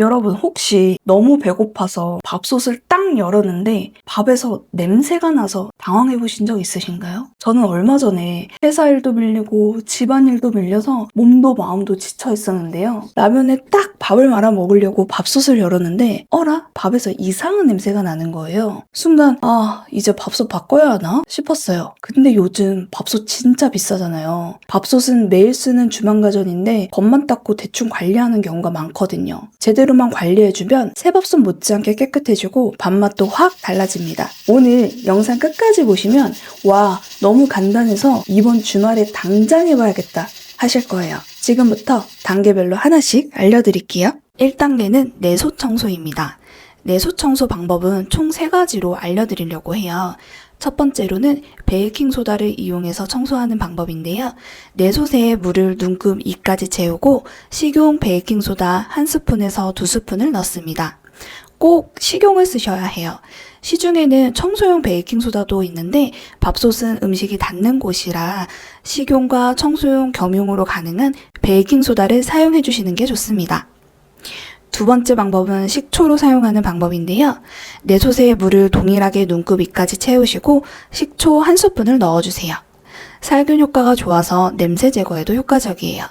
여러분 혹시 너무 배고파서 밥솥을 딱 열었는데 밥에서 냄새가 나서 당황해 보신 적 있으신가요? 저는 얼마 전에 회사 일도 밀리고 집안일도 밀려서 몸도 마음도 지쳐 있었는데요. 라면에 딱 밥을 말아 먹으려고 밥솥을 열었는데 어라? 밥에서 이상한 냄새가 나는 거예요. 순간 이제 밥솥 바꿔야 하나 싶었어요. 근데 요즘 밥솥 진짜 비싸잖아요. 밥솥은 매일 쓰는 주방가전인데 겉만 닦고 대충 관리하는 경우가 많거든요. 제대로만 관리해주면 새밥솥 못지않게 깨끗해지고 밥맛도 확 달라집니다. 오늘 영상 끝까지 보시면 와, 너무 간단해서 이번 주말에 당장 해봐야겠다 하실 거예요. 지금부터 단계별로 하나씩 알려드릴게요. 1단계는 내솥 청소입니다. 내솥 청소 방법은 총 3가지로 알려드리려고 해요. 첫 번째로는 베이킹소다를 이용해서 청소하는 방법인데요. 내솥에 물을 눈금 2까지 채우고 식용 베이킹소다 1스푼에서 2스푼을 넣습니다. 꼭 식용을 쓰셔야 해요. 시중에는 청소용 베이킹소다도 있는데 밥솥은 음식이 닿는 곳이라 식용과 청소용 겸용으로 가능한 베이킹소다를 사용해 주시는 게 좋습니다. 두 번째 방법은 식초로 사용하는 방법인데요. 내솥에 물을 동일하게 눈급 위까지 채우시고 식초 1스푼을 넣어주세요. 살균 효과가 좋아서 냄새 제거에도 효과적이에요.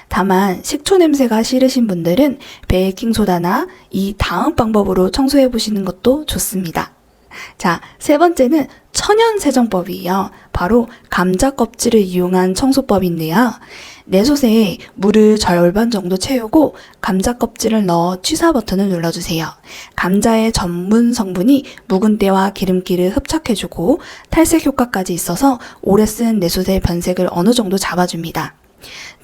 다만 식초 냄새가 싫으신 분들은 베이킹소다나 이 다음 방법으로 청소해 보시는 것도 좋습니다. 자, 세 번째는 천연 세정법이에요. 바로 감자 껍질을 이용한 청소법인데요. 내솥에 물을 절반 정도 채우고 감자 껍질을 넣어 취사 버튼을 눌러주세요. 감자의 전분 성분이 묵은 때와 기름기를 흡착해주고 탈색 효과까지 있어서 오래 쓴 내솥의 변색을 어느 정도 잡아줍니다.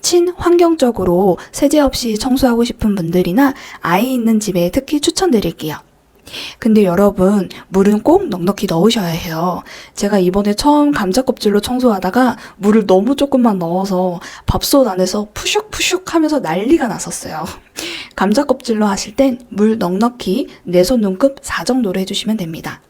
친환경적으로 세제 없이 청소하고 싶은 분들이나 아이 있는 집에 특히 추천드릴게요. 근데 여러분, 물은 꼭 넉넉히 넣으셔야 해요. 제가 이번에 처음 감자 껍질로 청소하다가 물을 너무 조금만 넣어서 밥솥 안에서 푸슉푸슉 하면서 난리가 났었어요. 감자 껍질로 하실 땐 물 넉넉히 내손 눈급 4 정도로 해주시면 됩니다.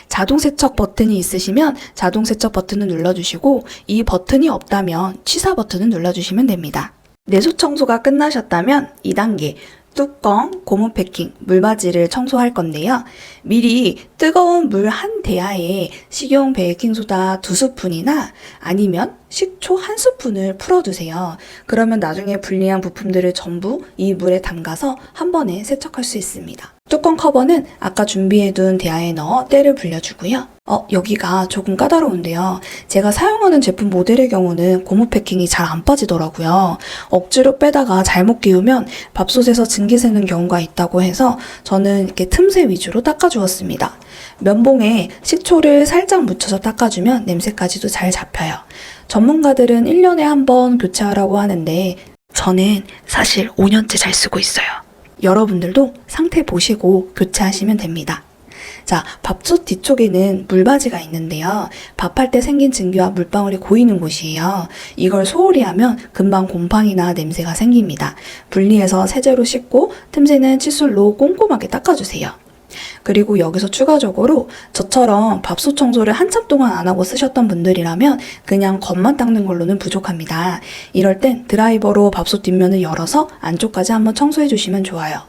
자동 세척 버튼이 있으시면 자동 세척 버튼을 눌러주시고 이 버튼이 없다면 취사 버튼을 눌러주시면 됩니다. 내솥 청소가 끝나셨다면 2단계 뚜껑, 고무 패킹, 물바지를 청소할 건데요. 미리 뜨거운 물 한 대야에 식용 베이킹소다 2스푼이나 아니면 식초 1스푼을 풀어두세요. 그러면 나중에 불리한 부품들을 전부 이 물에 담가서 한 번에 세척할 수 있습니다. 뚜껑 커버는 아까 준비해둔 대야에 넣어 때를 불려주고요. 여기가 조금 까다로운데요. 제가 사용하는 제품 모델의 경우는 고무 패킹이 잘 안 빠지더라고요. 억지로 빼다가 잘못 끼우면 밥솥에서 증기 새는 경우가 있다고 해서 저는 이렇게 틈새 위주로 닦아주었습니다. 면봉에 식초를 살짝 묻혀서 닦아주면 냄새까지도 잘 잡혀요. 전문가들은 1년에 한 번 교체하라고 하는데 저는 사실 5년째 잘 쓰고 있어요. 여러분들도 상태 보시고 교체하시면 됩니다. 자, 밥솥 뒤쪽에는 물바지가 있는데요. 밥할 때 생긴 증기와 물방울이 고이는 곳이에요. 이걸 소홀히 하면 금방 곰팡이나 냄새가 생깁니다. 분리해서 세제로 씻고 틈새는 칫솔로 꼼꼼하게 닦아주세요. 그리고 여기서 추가적으로 저처럼 밥솥 청소를 한참 동안 안 하고 쓰셨던 분들이라면 그냥 겉만 닦는 걸로는 부족합니다. 이럴 땐 드라이버로 밥솥 뒷면을 열어서 안쪽까지 한번 청소해 주시면 좋아요.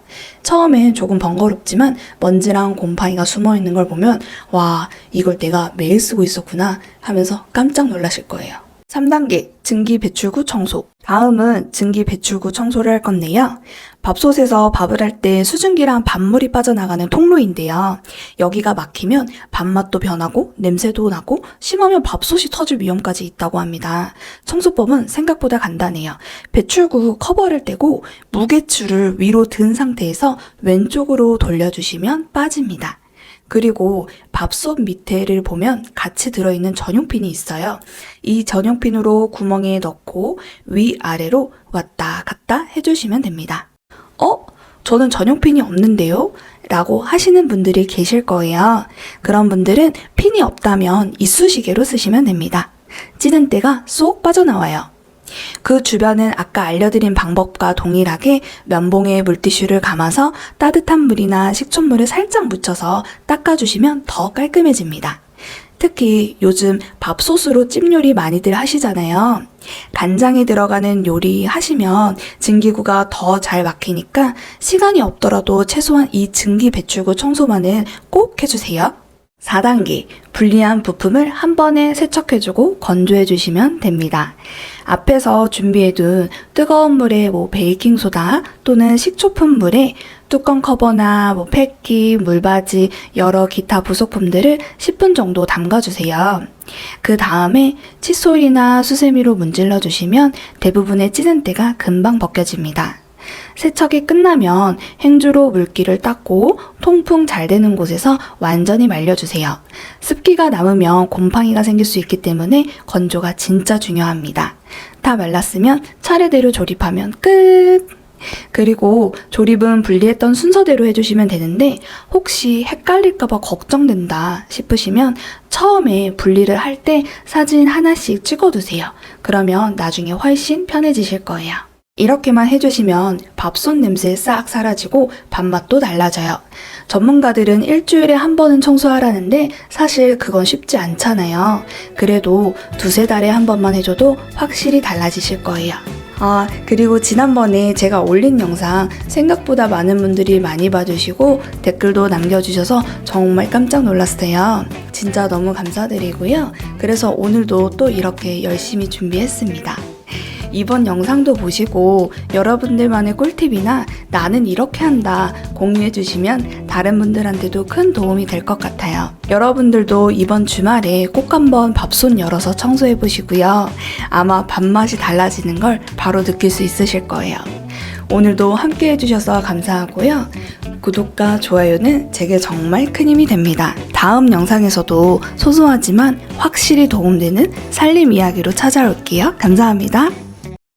처음엔 조금 번거롭지만 먼지랑 곰팡이가 숨어 있는 걸 보면 와, 이걸 내가 매일 쓰고 있었구나 하면서 깜짝 놀라실 거예요. 3단계 증기 배출구 청소. 다음은 증기 배출구 청소를 할 건데요. 밥솥에서 밥을 할 때 수증기랑 밥물이 빠져나가는 통로인데요. 여기가 막히면 밥맛도 변하고 냄새도 나고 심하면 밥솥이 터질 위험까지 있다고 합니다. 청소법은 생각보다 간단해요. 배출구 커버를 떼고 무게추를 위로 든 상태에서 왼쪽으로 돌려주시면 빠집니다. 그리고 밥솥 밑에를 보면 같이 들어있는 전용핀이 있어요. 이 전용핀으로 구멍에 넣고 위아래로 왔다 갔다 해주시면 됩니다. 저는 전용핀이 없는데요? 라고 하시는 분들이 계실 거예요. 그런 분들은 핀이 없다면 이쑤시개로 쓰시면 됩니다. 찌는 때가 쏙 빠져나와요. 그 주변은 아까 알려드린 방법과 동일하게 면봉에 물티슈를 감아서 따뜻한 물이나 식초물을 살짝 묻혀서 닦아주시면 더 깔끔해집니다. 특히 요즘 밥솥으로 찜 요리 많이들 하시잖아요. 간장이 들어가는 요리 하시면 증기구가 더 잘 막히니까 시간이 없더라도 최소한 이 증기 배출구 청소만은 꼭 해주세요. 4단계, 불리한 부품을 한 번에 세척해주고 건조해주시면 됩니다. 앞에서 준비해둔 뜨거운 물에 베이킹소다 또는 식초품 물에 뚜껑 커버나 패키, 물바지, 여러 기타 부속품들을 10분 정도 담가주세요. 그 다음에 칫솔이나 수세미로 문질러 주시면 대부분의 찌든때가 금방 벗겨집니다. 세척이 끝나면 행주로 물기를 닦고 통풍 잘 되는 곳에서 완전히 말려주세요. 습기가 남으면 곰팡이가 생길 수 있기 때문에 건조가 진짜 중요합니다. 다 말랐으면 차례대로 조립하면 끝! 그리고 조립은 분리했던 순서대로 해주시면 되는데 혹시 헷갈릴까봐 걱정된다 싶으시면 처음에 분리를 할 때 사진 하나씩 찍어두세요. 그러면 나중에 훨씬 편해지실 거예요. 이렇게만 해주시면 밥솥 냄새 싹 사라지고 밥맛도 달라져요. 전문가들은 일주일에 한 번은 청소하라는데 사실 그건 쉽지 않잖아요. 그래도 두세 달에 한 번만 해줘도 확실히 달라지실 거예요. 그리고 지난번에 제가 올린 영상 생각보다 많은 분들이 많이 봐주시고 댓글도 남겨주셔서 정말 깜짝 놀랐어요. 진짜 너무 감사드리고요. 그래서 오늘도 또 이렇게 열심히 준비했습니다. 이번 영상도 보시고 여러분들만의 꿀팁이나 나는 이렇게 한다 공유해주시면 다른 분들한테도 큰 도움이 될 것 같아요. 여러분들도 이번 주말에 꼭 한번 밥솥 열어서 청소해보시고요. 아마 밥맛이 달라지는 걸 바로 느낄 수 있으실 거예요. 오늘도 함께 해주셔서 감사하고요. 구독과 좋아요는 제게 정말 큰 힘이 됩니다. 다음 영상에서도 소소하지만 확실히 도움되는 살림 이야기로 찾아올게요. 감사합니다.